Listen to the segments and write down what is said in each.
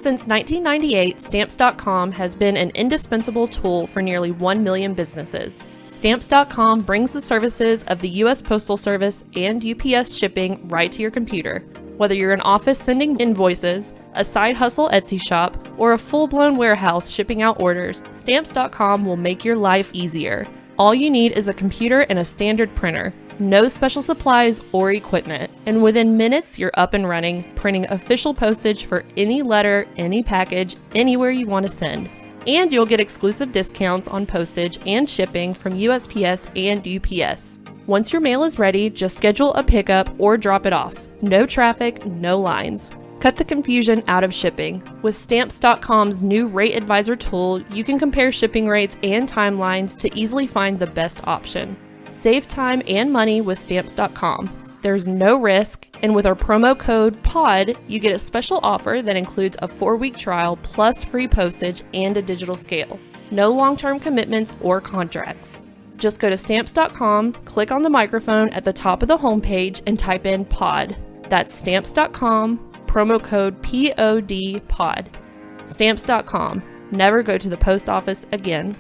Since 1998, Stamps.com has been an indispensable tool for nearly 1 million businesses. Stamps.com brings the services of the U.S. Postal Service and UPS shipping right to your computer. Whether you're an office sending invoices, a side hustle Etsy shop, or a full-blown warehouse shipping out orders, Stamps.com will make your life easier. All you need is a computer and a standard printer. No special supplies or equipment, and within minutes you're up and running, printing official postage for any letter, any package, anywhere you want to send. And you'll get exclusive discounts on postage and shipping from USPS and UPS. Once your mail is ready, just schedule a pickup or drop it off. No traffic, no lines. Cut the confusion out of shipping. With Stamps.com's new Rate Advisor tool, you can compare shipping rates and timelines to easily find the best option. Save time and money with Stamps.com. There's no risk, and with our promo code POD, you get a special offer that includes a 4-week trial plus free postage and a digital scale. No long-term commitments or contracts. Just go to Stamps.com, click on the microphone at the top of the homepage, and type in POD. That's Stamps.com, promo code POD POD. Stamps.com. Never go to the post office again.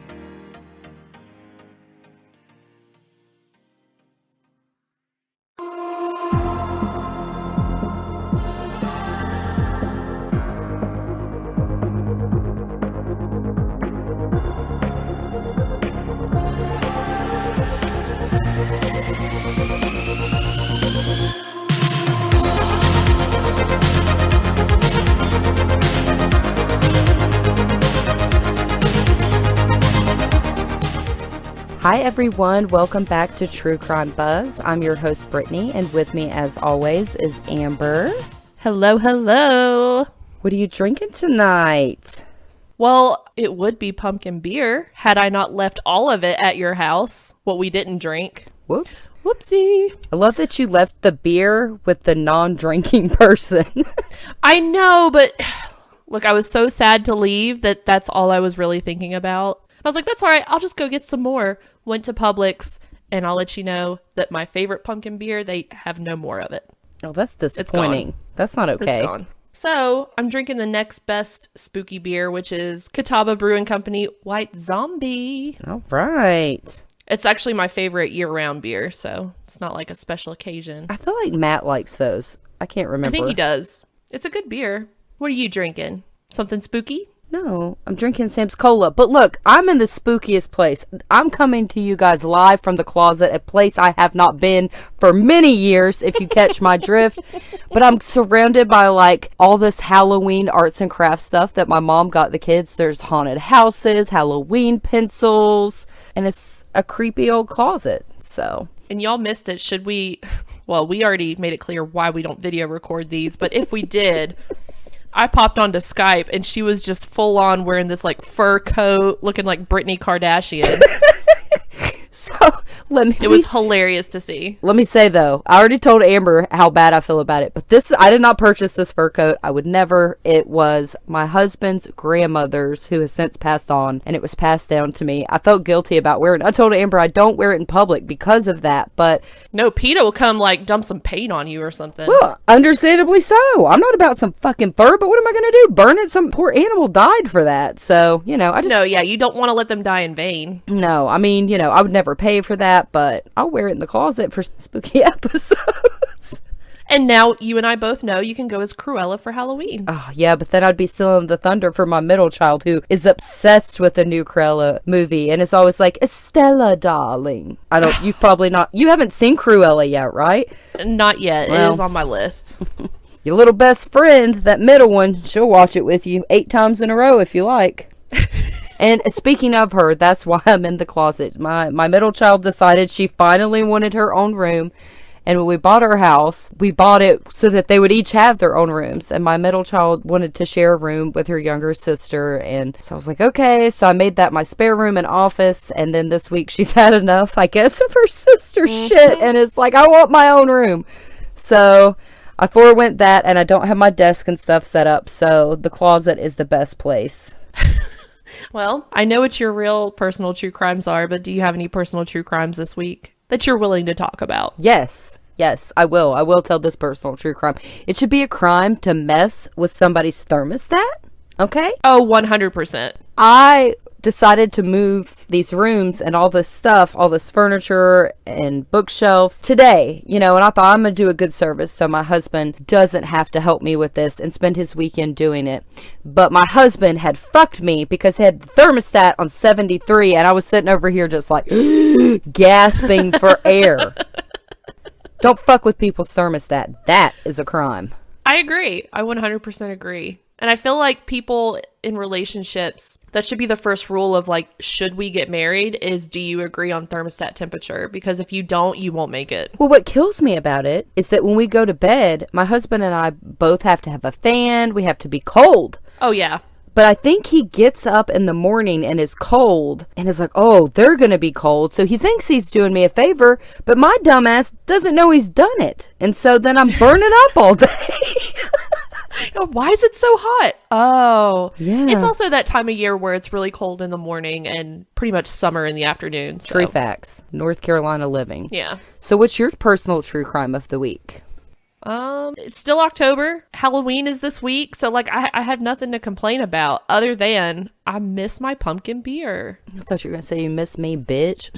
Hi everyone, welcome back to True Crime Buzz. I'm your host Brittany, and with me as always is Amber. Hello, hello. What are you drinking tonight? Well, it would be pumpkin beer had I not left all of it at your house, what we didn't drink. Whoops. Whoopsie. I love that you left the beer with the non-drinking person. I know, but look, I was so sad to leave that's all I was really thinking about. I was like, that's all right, I'll just go get some more. Went to Publix, and I'll let you know that my favorite pumpkin beer, they have no more of it. Oh, that's disappointing. That's not okay. It's gone. So, I'm drinking the next best spooky beer, which is Catawba Brewing Company White Zombie. All right. It's actually my favorite year-round beer, so it's not like a special occasion. I feel like Matt likes those. I can't remember. I think he does. It's a good beer. What are you drinking? Something spooky? No, I'm drinking Sam's Cola. But look, I'm in the spookiest place. I'm coming to you guys live from the closet, a place I have not been for many years, if you catch my drift. But I'm surrounded by, like, all this Halloween arts and crafts stuff that my mom got the kids. There's haunted houses, Halloween pencils, and it's a creepy old closet, so. And y'all missed it. Should we... Well, we already made it clear why we don't video record these, but if we did... I popped onto Skype and she was just full on wearing this like fur coat looking like Brittany Kardashian. So it was hilarious to see. Let me say though, I already told Amber how bad I feel about it, but I did not purchase this fur coat. I would never. It was my husband's grandmother's, who has since passed on, and it was passed down to me. I felt guilty about wearing it. I told Amber I don't wear it in public because of that, but no, PETA will come like dump some paint on you or something. Well, understandably so. I'm not about some fucking fur, but what am I gonna do? Burn it? Some poor animal died for that. So, I just... No, yeah, you don't want to let them die in vain. No, I mean, I would never pay for that, but I'll wear it in the closet for spooky episodes. And now you and I both know you can go as Cruella for Halloween. Oh, yeah, but then I'd be stealing the thunder for my middle child, who is obsessed with the new Cruella movie and is always like, Estella, darling. You've probably not, you haven't seen Cruella yet, right? Not yet. Well, it is on my list. Your little best friend, that middle one, she'll watch it with you 8 times in a row if you like. And speaking of her, that's why I'm in the closet. My middle child decided she finally wanted her own room. And when we bought our house, we bought it so that they would each have their own rooms. And my middle child wanted to share a room with her younger sister. And so I was like, okay. So I made that my spare room and office. And then this week she's had enough, I guess, of her sister's shit. And it's like, I want my own room. So I forewent that, and I don't have my desk and stuff set up. So the closet is the best place. Well, I know what your real personal true crimes are, but do you have any personal true crimes this week that you're willing to talk about? Yes, I will. I will tell this personal true crime. It should be a crime to mess with somebody's thermostat. Okay? Oh, 100%. I decided to move these rooms and all this stuff, all this furniture and bookshelves today, and I thought I'm going to do a good service so my husband doesn't have to help me with this and spend his weekend doing it. But my husband had fucked me because he had the thermostat on 73 and I was sitting over here just like gasping for air. Don't fuck with people's thermostat. That is a crime. I agree. I 100% agree. And I feel like people in relationships, that should be the first rule of like, should we get married, is do you agree on thermostat temperature? Because if you don't, you won't make it. Well, what kills me about it is that when we go to bed, my husband and I both have to have a fan. We have to be cold. Oh, yeah. But I think he gets up in the morning and is cold and is like, oh, they're going to be cold. So he thinks he's doing me a favor, but my dumbass doesn't know he's done it. And so then I'm burning up all day. Why is it so hot? Oh, yeah. It's also that time of year where it's really cold in the morning and pretty much summer in the afternoon. So. True facts. North Carolina living. Yeah. So what's your personal true crime of the week? It's still October. Halloween is this week. So like I have nothing to complain about other than I miss my pumpkin beer. I thought you were going to say you miss me, bitch.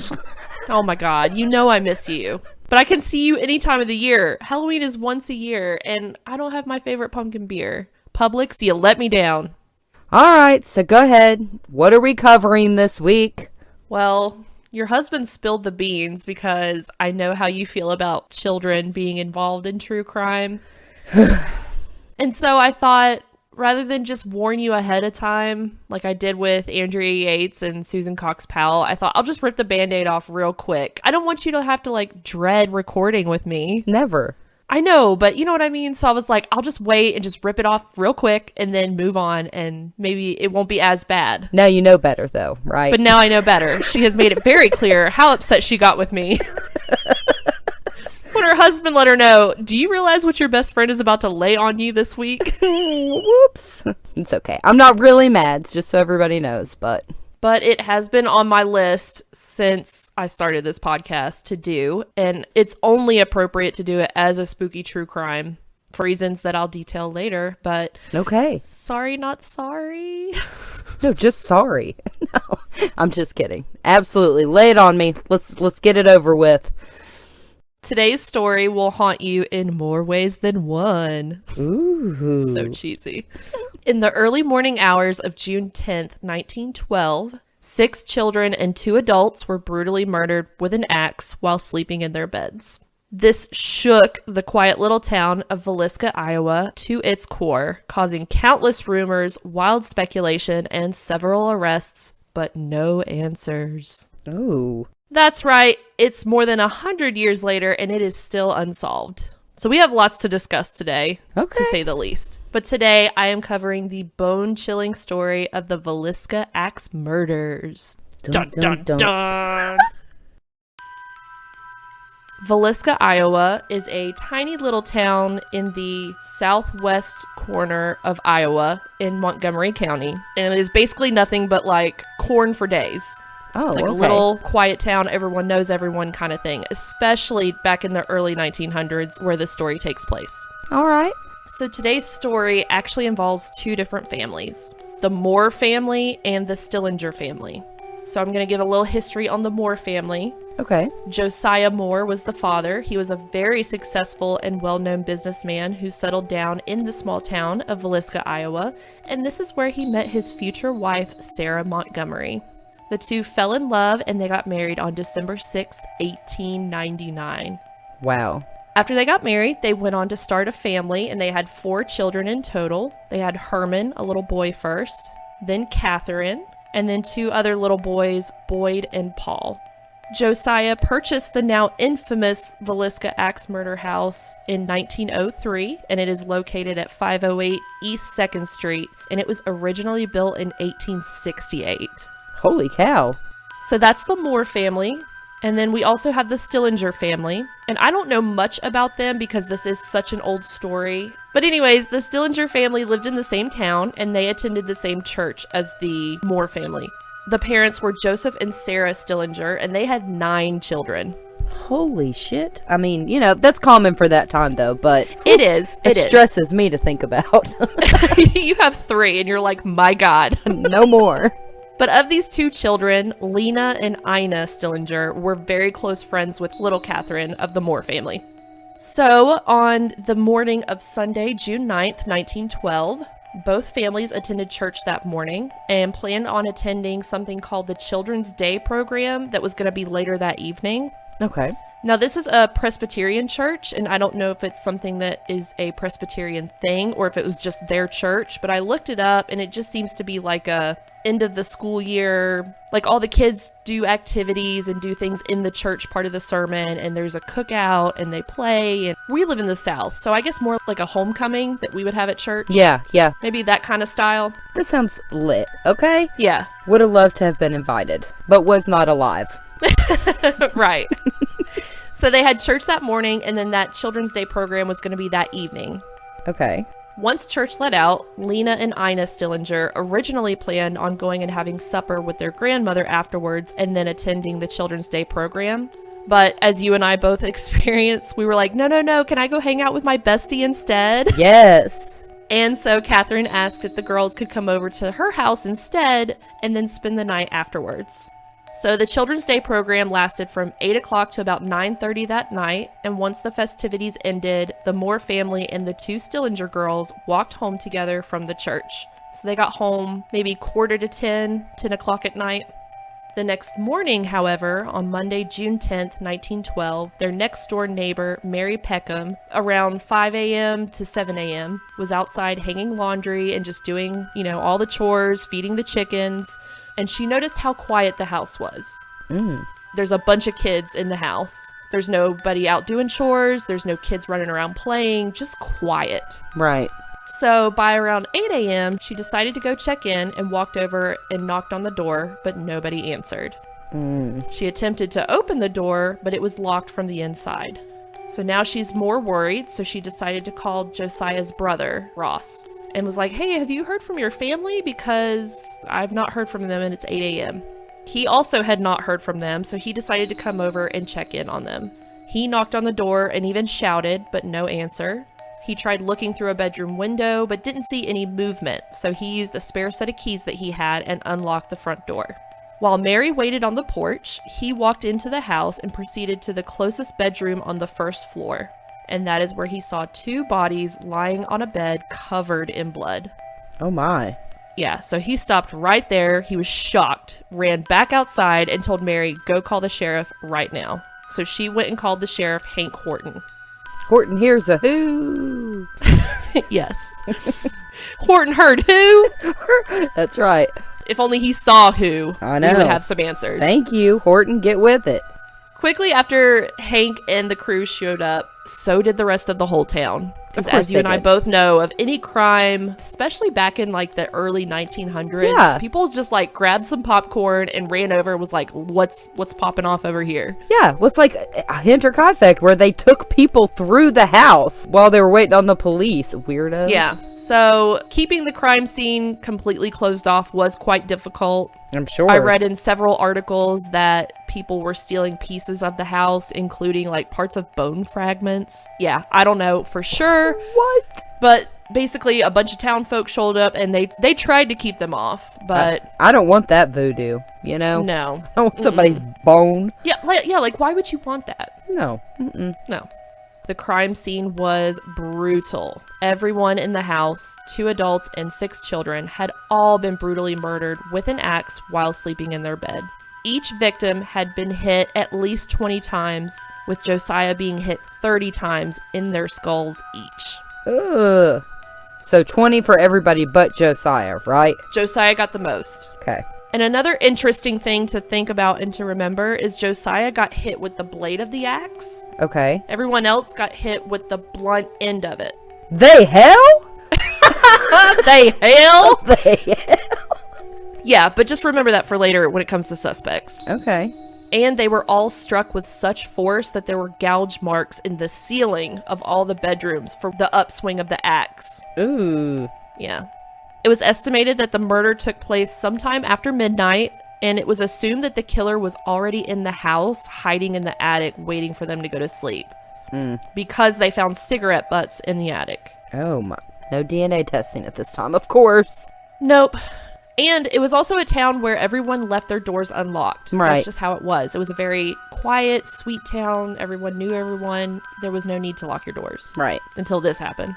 Oh my God. I miss you. But I can see you any time of the year. Halloween is once a year, and I don't have my favorite pumpkin beer. Publix, you let me down. All right, so go ahead. What are we covering this week? Well, your husband spilled the beans because I know how you feel about children being involved in true crime. And so I thought, rather than just warn you ahead of time, like I did with Andrea Yates and Susan Cox Powell, I thought I'll just rip the Band-Aid off real quick. I don't want you to have to like dread recording with me. Never. I know, but you know what I mean? So I was like, I'll just wait and just rip it off real quick and then move on, and maybe it won't be as bad. Now you know better though, right? But now I know better. She has made it very clear how upset she got with me. When her husband let her know, do you realize what your best friend is about to lay on you this week? Whoops. It's okay. I'm not really mad, just so everybody knows, but it has been on my list since I started this podcast to do, and it's only appropriate to do it as a spooky true crime for reasons that I'll detail later, but okay. Sorry, not sorry. No, just sorry. No, I'm just kidding. Absolutely. Lay it on me. Let's get it over with. Today's story will haunt you in more ways than one. Ooh. So cheesy. In the early morning hours of June 10th, 1912, 6 children and 2 adults were brutally murdered with an axe while sleeping in their beds. This shook the quiet little town of Villisca, Iowa to its core, causing countless rumors, wild speculation, and several arrests, but no answers. Ooh. That's right, it's more than 100 years later and it is still unsolved. So we have lots to discuss today, to say the least. But today I am covering the bone-chilling story of the Villisca Axe Murders. Dun, dun, dun, dun. Villisca, Iowa is a tiny little town in the southwest corner of Iowa in Montgomery County. And it is basically nothing but like corn for days. Oh, like okay. A little quiet town, everyone knows everyone kind of thing, especially back in the early 1900s where the story takes place. All right. So today's story actually involves 2 different families, the Moore family and the Stillinger family. So I'm going to give a little history on the Moore family. Okay. Josiah Moore was the father. He was a very successful and well-known businessman who settled down in the small town of Villisca, Iowa, and this is where he met his future wife, Sarah Montgomery. The 2 fell in love and they got married on December 6th, 1899. Wow. After they got married, they went on to start a family and they had 4 children in total. They had Herman, a little boy first, then Catherine, and then 2 other little boys, Boyd and Paul. Josiah purchased the now infamous Villisca Axe Murder House in 1903, and it is located at 508 East 2nd Street, and it was originally built in 1868. Holy cow. So that's the Moore family. And then we also have the Stillinger family. And I don't know much about them because this is such an old story. But anyways, the Stillinger family lived in the same town and they attended the same church as the Moore family. The parents were Joseph and Sarah Stillinger and they had 9 children. Holy shit. I mean, that's common for that time, though, but... It is. It stresses me to think about. You have 3, and you're like, my God. No more. But of these 2 children, Lena and Ina Stillinger were very close friends with little Catherine of the Moore family. So, on the morning of Sunday, June 9th, 1912, both families attended church that morning and planned on attending something called the Children's Day program that was going to be later that evening. Okay. Now, this is a Presbyterian church, and I don't know if it's something that is a Presbyterian thing or if it was just their church, but I looked it up, and it just seems to be like a end of the school year, like all the kids do activities and do things in the church part of the sermon, and there's a cookout, and they play, and we live in the South, so I guess more like a homecoming that we would have at church. Yeah. Maybe that kind of style. This sounds lit, okay? Yeah. Would have loved to have been invited, but was not alive. Right. So they had church that morning, and then that Children's Day program was going to be that evening. Okay. Once church let out, Lena and Ina Stillinger originally planned on going and having supper with their grandmother afterwards and then attending the Children's Day program. But as you and I both experienced, we were like, no, can I go hang out with my bestie instead? Yes. And so Catherine asked if the girls could come over to her house instead and then spend the night afterwards. So the Children's Day program lasted from 8 o'clock to about 9:30 that night, and once the festivities ended, the Moore family and the 2 Stillinger girls walked home together from the church. So they got home maybe 10 o'clock at night. The next morning, however, on Monday, June 10th, 1912, their next-door neighbor, Mary Peckham, around 5 a.m. to 7 a.m., was outside hanging laundry and just doing, all the chores, feeding the chickens, and she noticed how quiet the house was. There's a bunch of kids in the house. There's nobody out doing chores. There's no kids running around playing. Just quiet. Right. So by around 8 a.m., she decided to go check in and walked over and knocked on the door, but nobody answered. She attempted to open the door, but it was locked from the inside. So now she's more worried, so she decided to call Josiah's brother, Ross, and was like, hey, have you heard from your family? Because I've not heard from them and it's 8 a.m. He also had not heard from them, so he decided to come over and check in on them. He knocked on the door and even shouted, but no answer. He tried looking through a bedroom window, but didn't see any movement, so he used a spare set of keys that he had and unlocked the front door. While Mary waited on the porch, he walked into the house and proceeded to the closest bedroom on the first floor. And that is where he saw 2 bodies lying on a bed covered in blood. Oh my. Yeah, so he stopped right there. He was shocked, ran back outside, and told Mary, go call the sheriff right now. So she went and called the sheriff, Hank Horton. Horton hears a who. Yes. Horton heard who? That's right. If only he saw who, I know. we would have some answers. Thank you, Horton. Get with it. Quickly after Hank and the crew showed up, so did the rest of the whole town. Because as you and I both know, of any crime, especially back in like the early 1900s, people just like grabbed some popcorn and ran over and was like, what's popping off over here? Yeah, what's like a Hinterkaifeck effect where they took people through the house while they were waiting on the police. Weirdos. Yeah. So keeping the crime scene completely closed off was quite difficult. I'm sure. I read in several articles that people were stealing pieces of the house, including like parts of bone fragments. Yeah, I don't know for sure. What? But basically a bunch of town folks showed up and they tried to keep them off, but I don't want that voodoo, No. I want somebody's bone. Yeah, like why would you want that? No. No. The crime scene was brutal. Everyone in the house, 2 adults and 6 children, had all been brutally murdered with an axe while sleeping in their bed. Each victim had been hit at least 20 times, with Josiah being hit 30 times in their skulls each. Ugh. So 20 for everybody but Josiah, right? Josiah got the most. Okay. And another interesting thing to think about and to remember is Josiah got hit with the blade of the axe. Okay. Everyone else got hit with the blunt end of it. They hell? They hell? They hell? Yeah, but just remember that for later when it comes to suspects. Okay. And they were all struck with such force that there were gouge marks in the ceiling of all the bedrooms for the upswing of the axe. Ooh. Yeah. It was estimated that the murder took place sometime after midnight, and it was assumed that the killer was already in the house, hiding in the attic, waiting for them to go to sleep. Because they found cigarette butts in the attic. Oh my. No DNA testing at this time, of course. Nope. And it was also a town where everyone left their doors unlocked. Right. That's just how it was. It was a very quiet, sweet town. Everyone knew everyone. There was no need to lock your doors. Right. Until this happened.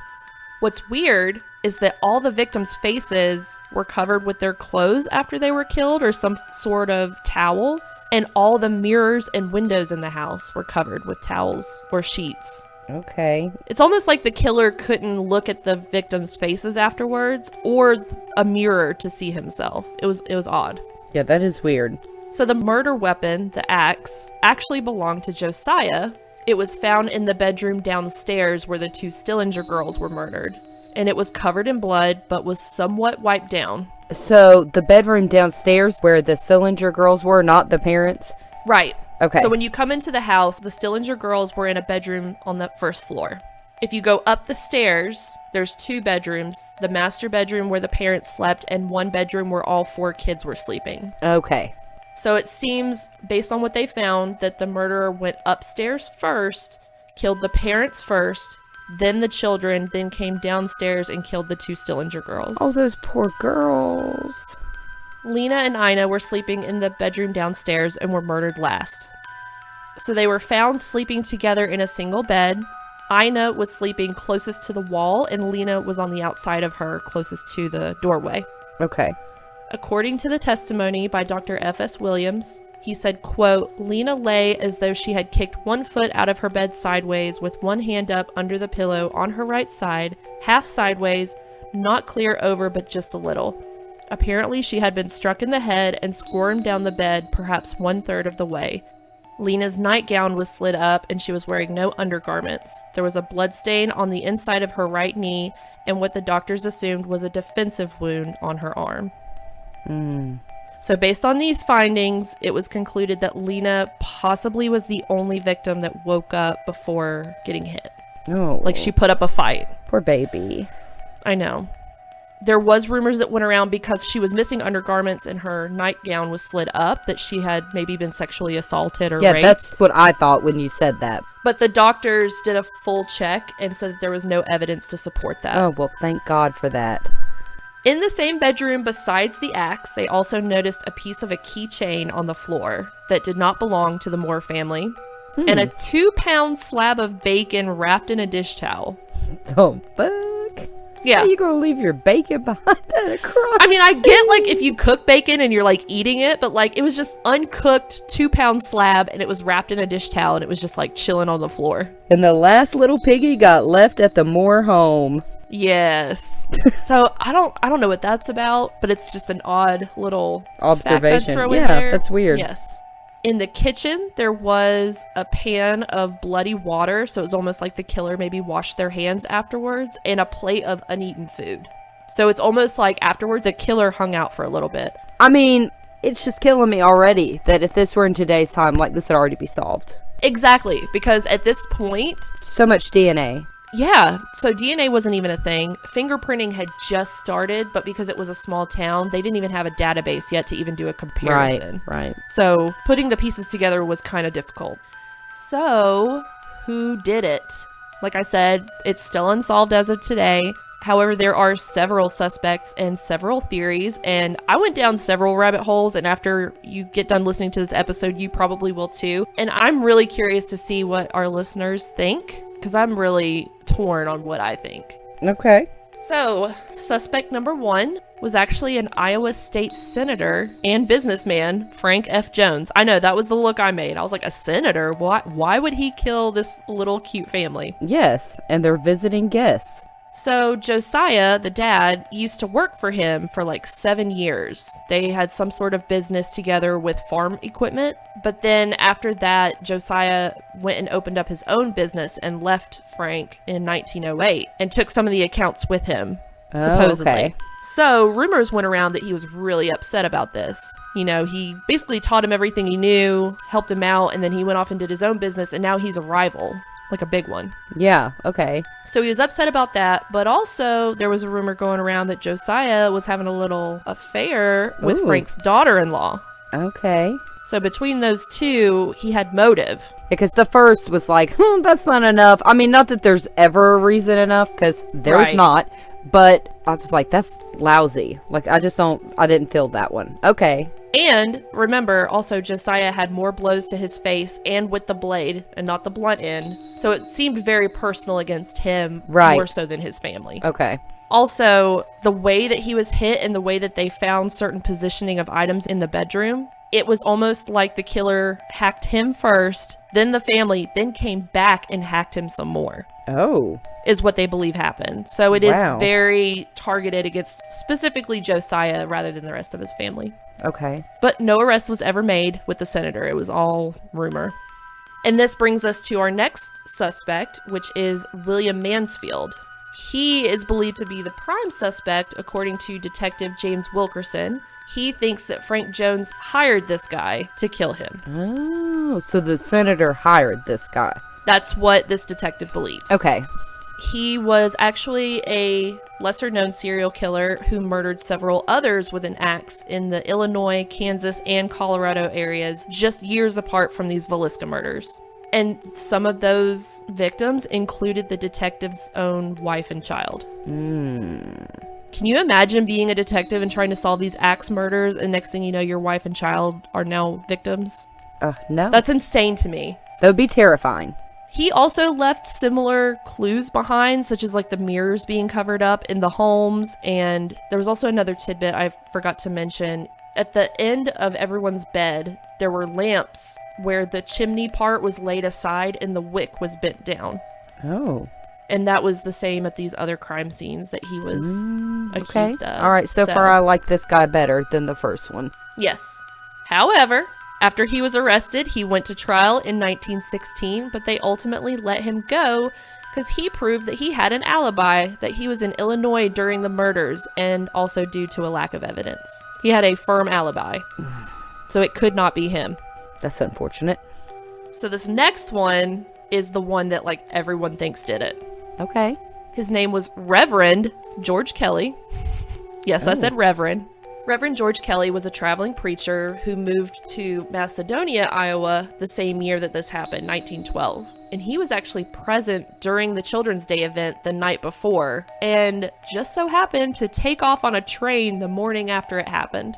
What's weird is that all the victims' faces were covered with their clothes after they were killed, or some sort of towel. And all the mirrors and windows in the house were covered with towels or sheets. Okay. It's almost like the killer couldn't look at the victims' faces afterwards, or a mirror to see himself. It was odd. Yeah, that is weird. So the murder weapon, the axe, actually belonged to Josiah. It was found in the bedroom downstairs where the two Stillinger girls were murdered. And it was covered in blood, but was somewhat wiped down. So the bedroom downstairs where the Stillinger girls were, not the parents? Right. Okay. So when you come into the house, the Stillinger girls were in a bedroom on the first floor. If you go up the stairs, there's 2 bedrooms. The master bedroom where the parents slept, and 1 bedroom where all 4 kids were sleeping. Okay. So it seems, based on what they found, that the murderer went upstairs first, killed the parents first, then the children, then came downstairs and killed the 2 Stillinger girls. Oh, those poor girls. Lena and Ina were sleeping in the bedroom downstairs and were murdered last. So they were found sleeping together in a single bed. Ina was sleeping closest to the wall, and Lena was on the outside of her, closest to the doorway. Okay. According to the testimony by Dr. F.S. Williams, he said, quote, Lena lay as though she had kicked 1 foot out of her bed sideways with 1 hand up under the pillow on her right side, half sideways, not clear over but just a little. Apparently she had been struck in the head and squirmed down the bed perhaps 1/3 of the way. Lena's nightgown was slid up and she was wearing no undergarments. There was a bloodstain on the inside of her right knee and what the doctors assumed was a defensive wound on her arm. So based on these findings, it was concluded that Lena possibly was the only victim that woke up before getting hit. Oh. Like she put up a fight. Poor baby. I know. There was rumors that went around because she was missing undergarments and her nightgown was slid up that she had maybe been sexually assaulted or raped. Yeah, that's what I thought when you said that. But the doctors did a full check and said that there was no evidence to support that. Oh, well, thank God for that. In the same bedroom besides the axe, they also noticed a piece of a keychain on the floor that did not belong to the Moore family, and a 2-pound slab of bacon wrapped in a dish towel. Oh, fuck. Yeah. How are you going to leave your bacon behind at a crime I mean, I scene? get, like, if you cook bacon and you're, like, eating it, but, like, it was just uncooked 2-pound slab, and it was wrapped in a dish towel, and it was just, like, chilling on the floor. And the last little piggy got left at the Moore home. Yes. So I don't know what that's about, but it's just an odd little Observation. fact I'd throw in Yeah, there. that's weird. Yes. In the kitchen, there was a pan of bloody water, so it was almost like the killer maybe washed their hands afterwards, and a plate of uneaten food. So it's almost like afterwards the killer hung out for a little bit. I mean, it's just killing me already that if this were in today's time, like, this would already be solved. Exactly, because at this point, So much DNA. yeah, so DNA wasn't even a thing. Fingerprinting had just started, but because it was a small town, they didn't even have a database yet to even do a comparison. Right. So putting the pieces together was kind of difficult. So, who did it? Like I said, it's still unsolved as of today. However, there are several suspects and several theories, and I went down several rabbit holes, and after you get done listening to this episode, you probably will too. And I'm really curious to see what our listeners think, because I'm really torn on what I think. Okay. So, suspect number 1 was actually an Iowa state senator and businessman, Frank F. Jones. I know, that was the look I made. I was like, a senator? Why would he kill this little cute family? Yes, and they're visiting guests. So Josiah, the dad, used to work for him for like 7 years. They had some sort of business together with farm equipment. But then after that, Josiah went and opened up his own business and left Frank in 1908 and took some of the accounts with him, supposedly. Okay. So rumors went around that he was really upset about this. You know, he basically taught him everything he knew, helped him out, and then he went off and did his own business, and now he's a rival. Like a big one. Yeah, okay. So he was upset about that, but also there was a rumor going around that Josiah was having a little affair with Ooh. Frank's daughter-in-law. Okay. So between those two, he had motive. Because the first was like, that's not enough. I mean, not that there's ever a reason enough, because there's not. But I was just like, that's lousy. Like, I didn't feel that one. Okay. And remember, also, Josiah had more blows to his face and with the blade and not the blunt end. So it seemed very personal against him, more so than his family. Okay. Also, the way that he was hit and the way that they found certain positioning of items in the bedroom, it was almost like the killer hacked him first, then the family, then came back and hacked him some more. Oh. Is what they believe happened. So it is very targeted against specifically Josiah rather than the rest of his family. Okay. But no arrest was ever made with the senator. It was all rumor. And this brings us to our next suspect, which is William Mansfield. He is believed to be the prime suspect, according to Detective James Wilkerson. He thinks that Frank Jones hired this guy to kill him. Oh, so the senator hired this guy. That's what this detective believes. Okay. He was actually a lesser-known serial killer who murdered several others with an axe in the Illinois, Kansas, and Colorado areas just years apart from these Villisca murders. And some of those victims included the detective's own wife and child. Can you imagine being a detective and trying to solve these axe murders, and next thing you know, your wife and child are now victims? No. That's insane to me. That would be terrifying. He also left similar clues behind, such as like the mirrors being covered up in the homes. And there was also another tidbit I forgot to mention. At the end of everyone's bed, there were lamps where the chimney part was laid aside and the wick was bent down. Oh. And that was the same at these other crime scenes that he was accused of. All right, so far I like this guy better than the first one. Yes. However, after he was arrested, he went to trial in 1916, but they ultimately let him go because he proved that he had an alibi, that he was in Illinois during the murders, and also due to a lack of evidence. He had a firm alibi, so it could not be him. That's unfortunate. So this next one is the one that like everyone thinks did it. Okay. His name was Reverend George Kelly. Yes, I said Reverend. Reverend George Kelly was a traveling preacher who moved to Macedonia, Iowa, the same year that this happened, 1912. And he was actually present during the Children's Day event the night before, and just so happened to take off on a train the morning after it happened.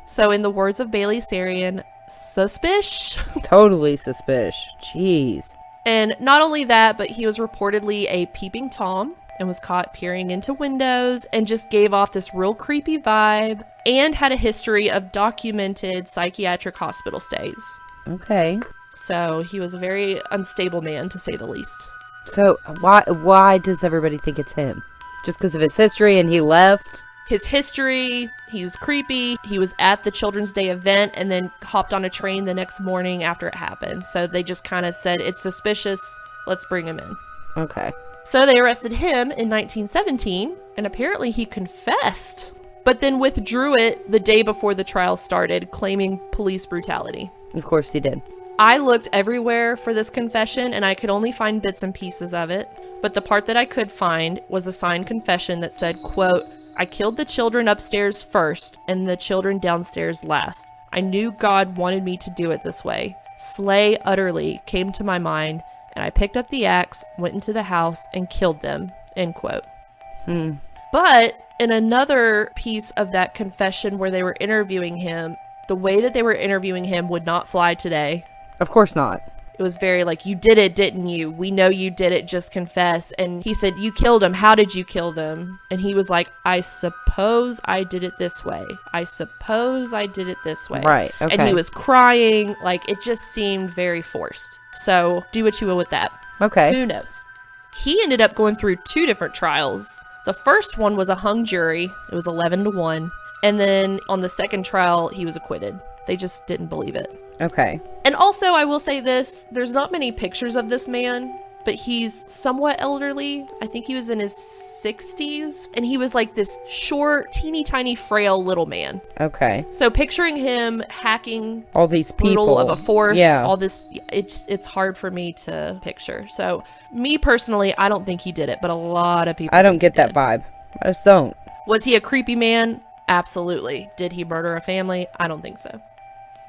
So in the words of Bailey Sarian, suspicious. Totally suspicious. Jeez. And not only that, but he was reportedly a peeping Tom and was caught peering into windows and just gave off this real creepy vibe and had a history of documented psychiatric hospital stays. Okay. So he was a very unstable man, to say the least. So why does everybody think it's him? Just because of his history and he left? His history, he was creepy. He was at the Children's Day event and then hopped on a train the next morning after it happened. So they just kind of said, it's suspicious, let's bring him in. Okay. So they arrested him in 1917, and apparently he confessed, but then withdrew it the day before the trial started, claiming police brutality. Of course he did. I looked everywhere for this confession, and I could only find bits and pieces of it, but the part that I could find was a signed confession that said, quote, I killed the children upstairs first, and the children downstairs last. I knew God wanted me to do it this way. Slay utterly came to my mind, and I picked up the axe, went into the house, and killed them, end quote. But in another piece of that confession where they were interviewing him, the way that they were interviewing him would not fly today. Of course not. It was very like, you did it, didn't you? We know you did it, just confess. And he said, you killed him. How did you kill them? And he was like, I suppose I did it this way. I suppose I did it this way. Right, okay. And he was crying. Like, it just seemed very forced. So do what you will with that. Okay. Who knows? He ended up going through 2 different trials. The first one was a hung jury. It was 11-1. And then on the second trial, he was acquitted. They just didn't believe it. Okay. And also, I will say this, there's not many pictures of this man, but he's somewhat elderly. I think he was in his 60s, and he was like this short, teeny tiny, frail little man. Okay. So picturing him hacking all these people brutal of a force, yeah, all this, it's hard for me to picture. So me personally, I don't think he did it, but a lot of people I don't get that did. vibe. I just don't. Was he a creepy man? Absolutely. Did he murder a family? I don't think so.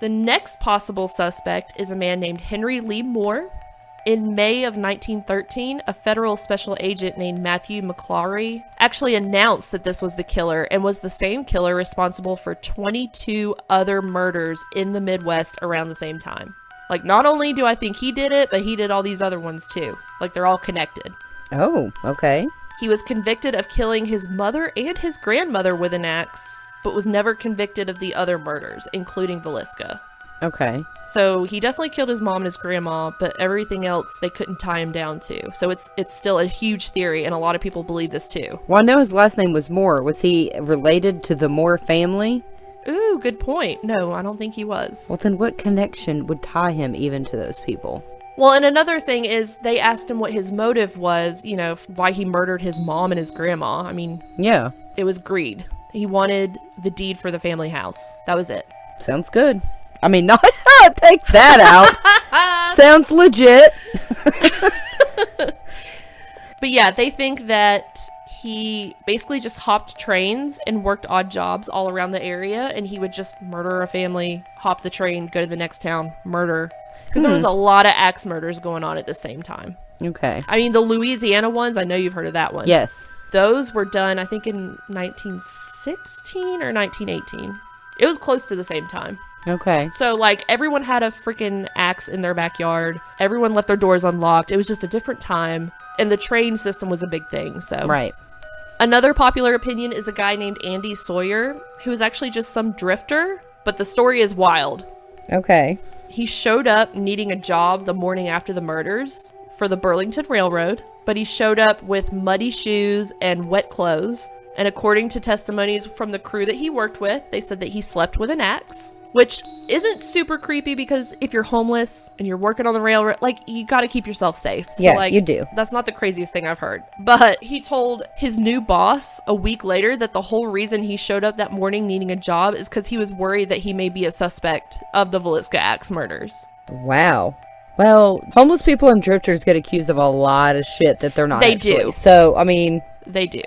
The next possible suspect is a man named Henry Lee Moore. In May of 1913, a federal special agent named Matthew McClary actually announced that this was the killer and was the same killer responsible for 22 other murders in the Midwest around the same time. Like, not only do I think he did it, but he did all these other ones too. Like, they're all connected. Oh, okay. He was convicted of killing his mother and his grandmother with an axe, but was never convicted of the other murders, including Villisca. Okay. So he definitely killed his mom and his grandma, but everything else they couldn't tie him down to. So it's still a huge theory, and a lot of people believe this too. Well, I know his last name was Moore. Was he related to the Moore family? Ooh, good point. No, I don't think he was. Well, then what connection would tie him even to those people? Well, and another thing is they asked him what his motive was, you know, why he murdered his mom and his grandma. I mean, yeah, it was greed. He wanted the deed for the family house. That was it. Sounds good. I mean, not take that out. Sounds legit. But yeah, they think that he basically just hopped trains and worked odd jobs all around the area, and he would just murder a family, hop the train, go to the next town, murder. Because there was a lot of axe murders going on at the same time. Okay. I mean, the Louisiana ones, I know you've heard of that one. Yes. Those were done, I think, in 1916 or 1918. It was close to the same time. Okay. So, like, everyone had a freaking axe in their backyard. Everyone left their doors unlocked. It was just a different time. And the train system was a big thing, so. Right. Another popular opinion is a guy named Andy Sawyer, who was actually just some drifter, but the story is wild. Okay. He showed up needing a job the morning after the murders for the Burlington Railroad, but he showed up with muddy shoes and wet clothes. And according to testimonies from the crew that he worked with, they said that he slept with an axe, which isn't super creepy because if you're homeless and you're working on the railroad, like, you got to keep yourself safe. Yeah, so, like, you do. That's not the craziest thing I've heard. But he told his new boss a week later that the whole reason he showed up that morning needing a job is because he was worried that he may be a suspect of the Villisca Axe murders. Wow. Well, homeless people and drifters get accused of a lot of shit that they're not. They actually. do. So, I mean. They do.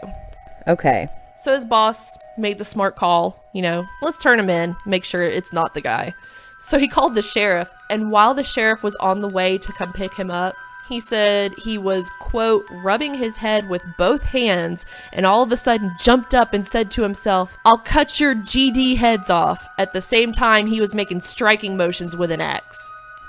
Okay. So his boss made the smart call, you know, let's turn him in, make sure it's not the guy. So he called the sheriff, and while the sheriff was on the way to come pick him up, he said he was, quote, rubbing his head with both hands, and all of a sudden jumped up and said to himself, "I'll cut your GD heads off." At the same time, he was making striking motions with an axe.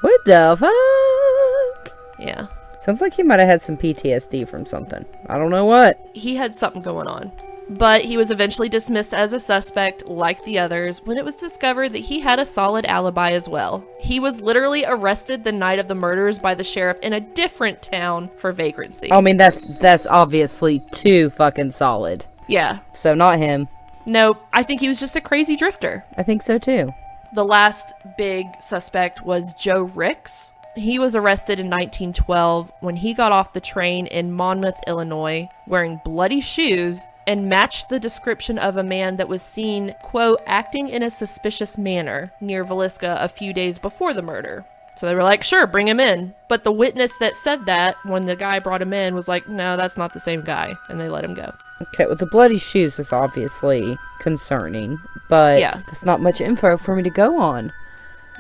What the fuck? Yeah. Sounds like he might have had some PTSD from something. I don't know what. He had something going on. But he was eventually dismissed as a suspect, like the others, when it was discovered that he had a solid alibi as well. He was literally arrested the night of the murders by the sheriff in a different town for vagrancy. I mean, that's obviously too fucking solid. Yeah. So not him. Nope. I think he was just a crazy drifter. I think so too. The last big suspect was Joe Ricks. He was arrested in 1912 when he got off the train in Monmouth, Illinois, wearing bloody shoes and matched the description of a man that was seen, quote, acting in a suspicious manner near Villisca a few days before the murder. So they were like, sure, bring him in. But the witness that said that when the guy brought him in was like, no, that's not the same guy. And they let him go. Okay, well, the bloody shoes is obviously concerning, but yeah, there's not much info for me to go on.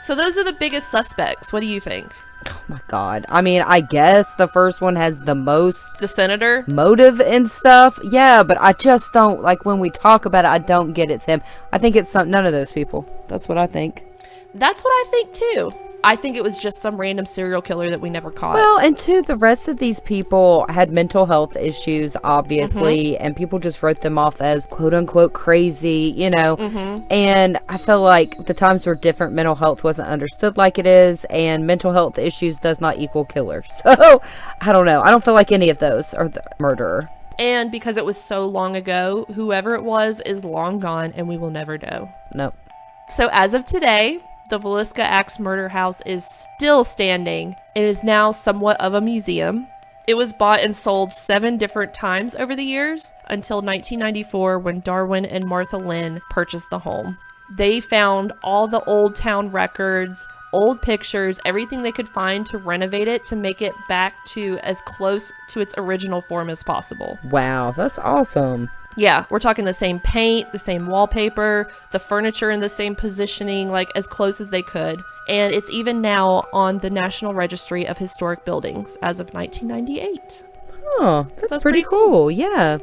So those are the biggest suspects. What do you think? Oh my god. I mean, I guess the first one has the most... The senator? Motive and stuff. Yeah, but I just don't... Like, when we talk about it, I don't get it's him. I think it's none of those people. That's what I think. That's what I think, too. I think it was just some random serial killer that we never caught. Well, and two, the rest of these people had mental health issues, obviously, and people just wrote them off as quote-unquote crazy, you know, and I feel like the times were different. Mental health wasn't understood like it is, and mental health issues does not equal killer. So, I don't know. I don't feel like any of those are the murderer. And because it was so long ago, whoever it was is long gone, and we will never know. Nope. So as of today, the Villisca Axe Murder House is still standing. It is now somewhat of a museum. It was bought and sold 7 different times over the years until 1994 when Darwin and Martha Lynn purchased the home. They found all the old town records, old pictures, everything they could find to renovate it to make it back to as close to its original form as possible. Wow, that's awesome. Yeah, we're talking the same paint, the same wallpaper, the furniture in the same positioning, like as close as they could. And it's even now on the National Registry of Historic Buildings as of 1998. Oh, that's pretty cool. Yeah.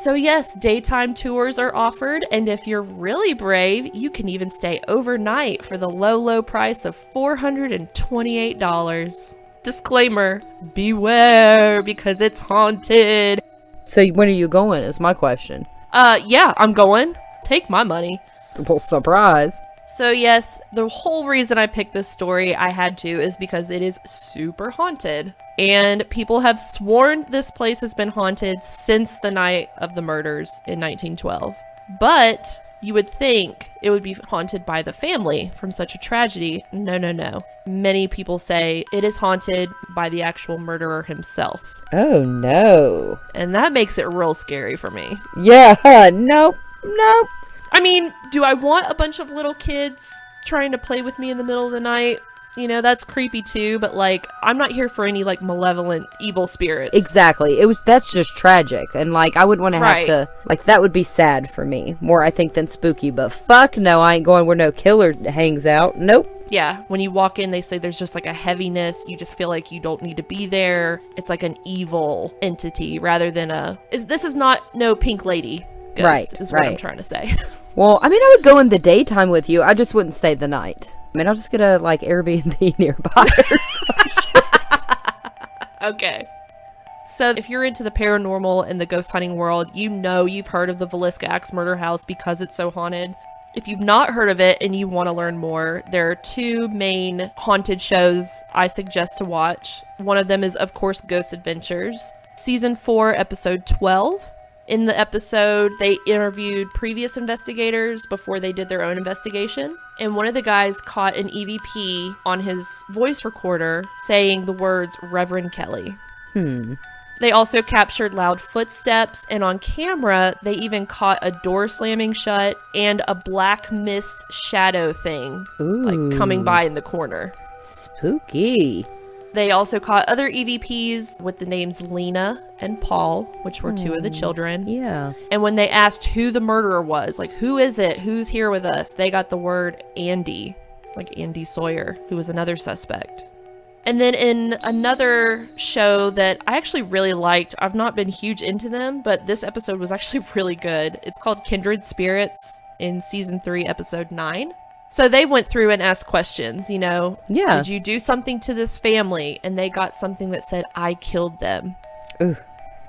So yes, daytime tours are offered, and if you're really brave, you can even stay overnight for the low price of $428. Disclaimer, beware, because it's haunted. So when are you going is my question. Yeah, I'm going. Take my money. Well, surprise. So yes, the whole reason I picked this story is because it is super haunted. And people have sworn this place has been haunted since the night of the murders in 1912. But you would think it would be haunted by the family from such a tragedy. No. Many people say it is haunted by the actual murderer himself. Oh no. And that makes it real scary for me. Yeah, nope. I mean, do I want a bunch of little kids trying to play with me in the middle of the night? You know, that's creepy too, but like, I'm not here for any like malevolent evil spirits. Exactly. That's just tragic. And like, I wouldn't want to have to, like, that would be sad for me. More, I think, than spooky. But fuck no, I ain't going where no killer hangs out. Nope. Yeah, when you walk in, they say there's just like a heaviness. You just feel like you don't need to be there. It's like an evil entity rather than this is not no pink lady ghost, right, is what I'm trying to say. Well, I mean, I would go in the daytime with you. I just wouldn't stay the night. I mean, I'll just get a, like, Airbnb nearby or some shit. Okay. So, if you're into the paranormal and the ghost hunting world, you know you've heard of the Villisca Axe Murder House because it's so haunted. If you've not heard of it and you want to learn more, there are two main haunted shows I suggest to watch. One of them is, of course, Ghost Adventures. Season 4, episode 12. In the episode, they interviewed previous investigators before they did their own investigation. And one of the guys caught an EVP on his voice recorder saying the words Reverend Kelly. They also captured loud footsteps, and on camera, they even caught a door slamming shut and a black mist shadow thing, like coming by in the corner. Spooky. They also caught other EVPs with the names Lena and Paul, which were two of the children. Yeah. And when they asked who the murderer was, like, who is it? Who's here with us? They got the word Andy, like Andy Sawyer, who was another suspect. And then in another show that I actually really liked, I've not been huge into them, but this episode was actually really good. It's called Kindred Spirits in season 3, episode 9. So they went through and asked questions, you know. Yeah. Did you do something to this family? And they got something that said, I killed them. Ooh.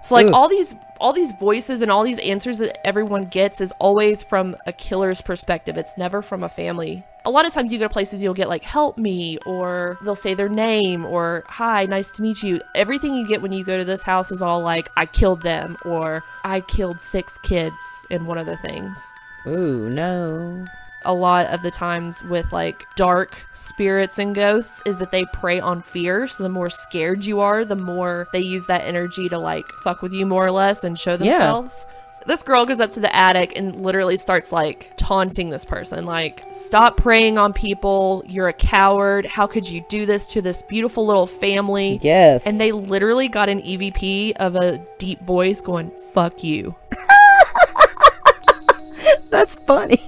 So like all these voices and all these answers that everyone gets is always from a killer's perspective. It's never from a family. A lot of times you go to places, you'll get like, help me, or they'll say their name, or hi, nice to meet you. Everything you get when you go to this house is all like, I killed them, or I killed 6 kids in one of the things. Ooh, no. A lot of the times with like dark spirits and ghosts is that they prey on fear. So the more scared you are, the more they use that energy to like fuck with you more or less and show themselves. Yeah. This girl goes up to the attic and literally starts like taunting this person. Like, stop preying on people. You're a coward. How could you do this to this beautiful little family? Yes. And they literally got an EVP of a deep voice going, fuck you. That's funny.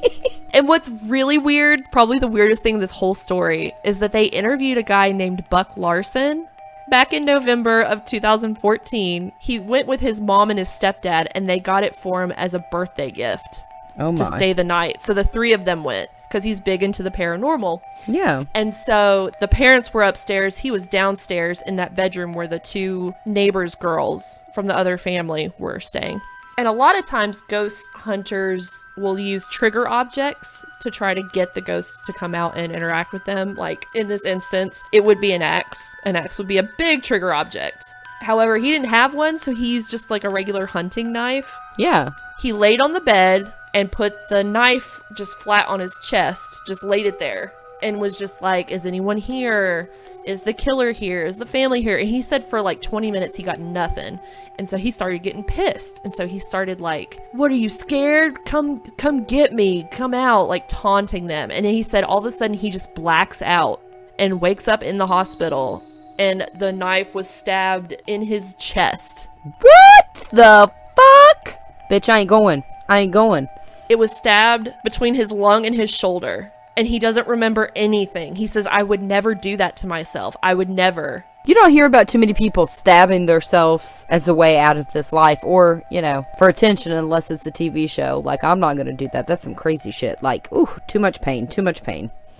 And what's really weird, probably the weirdest thing in this whole story, is that they interviewed a guy named Buck Larson. Back in November of 2014, he went with his mom and his stepdad, and they got it for him as a birthday gift to stay the night. So the 3 of them went, because he's big into the paranormal. Yeah. And so the parents were upstairs. He was downstairs in that bedroom where the 2 neighbors' girls from the other family were staying. And a lot of times ghost hunters will use trigger objects to try to get the ghosts to come out and interact with them. Like in this instance, it would be an axe. An axe would be a big trigger object. However, he didn't have one, so he used just like a regular hunting knife. Yeah. He laid on the bed and put the knife just flat on his chest, just laid it there, and was just like, is anyone here? Is the killer here? Is the family here? And he said for like 20 minutes he got nothing. And so he started getting pissed. And so he started like, what, are you scared? Come get me. Come out, like taunting them. And then he said all of a sudden he just blacks out and wakes up in the hospital. And the knife was stabbed in his chest. What the fuck? Bitch, I ain't going. It was stabbed between his lung and his shoulder, and he doesn't remember anything. He says, I would never do that to myself. I would never. You don't hear about too many people stabbing themselves as a way out of this life, or, you know, for attention, unless it's a TV show. Like, I'm not gonna do that. That's some crazy shit. Like, ooh, too much pain.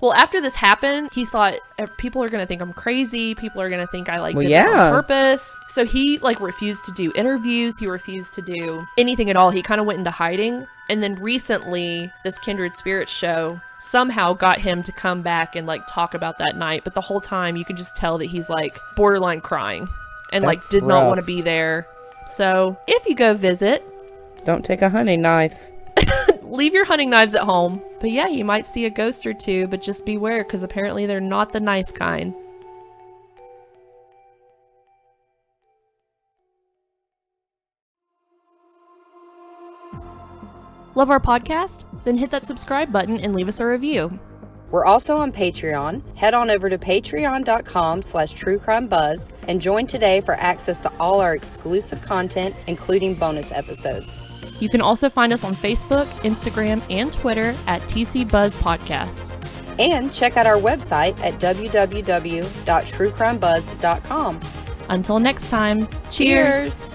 Well, after this happened, he thought, people are going to think I'm crazy. People are going to think I, like, did this on purpose. So he, like, refused to do interviews. He refused to do anything at all. He kind of went into hiding. And then recently, this Kindred Spirits show somehow got him to come back and, like, talk about that night. But the whole time, you could just tell that he's, like, borderline crying. And, like, did not want to be there. So, if you go visit... Don't take a hunting knife. Leave your hunting knives at home. But yeah, you might see a ghost or two, but just beware, because apparently they're not the nice kind. Love our podcast? Then hit that subscribe button and leave us a review. We're also on Patreon. Head on over to patreon.com/truecrimebuzz and join today for access to all our exclusive content, including bonus episodes. You can also find us on Facebook, Instagram, and Twitter at TC Buzz Podcast. And check out our website at www.truecrimebuzz.com. Until next time, Cheers!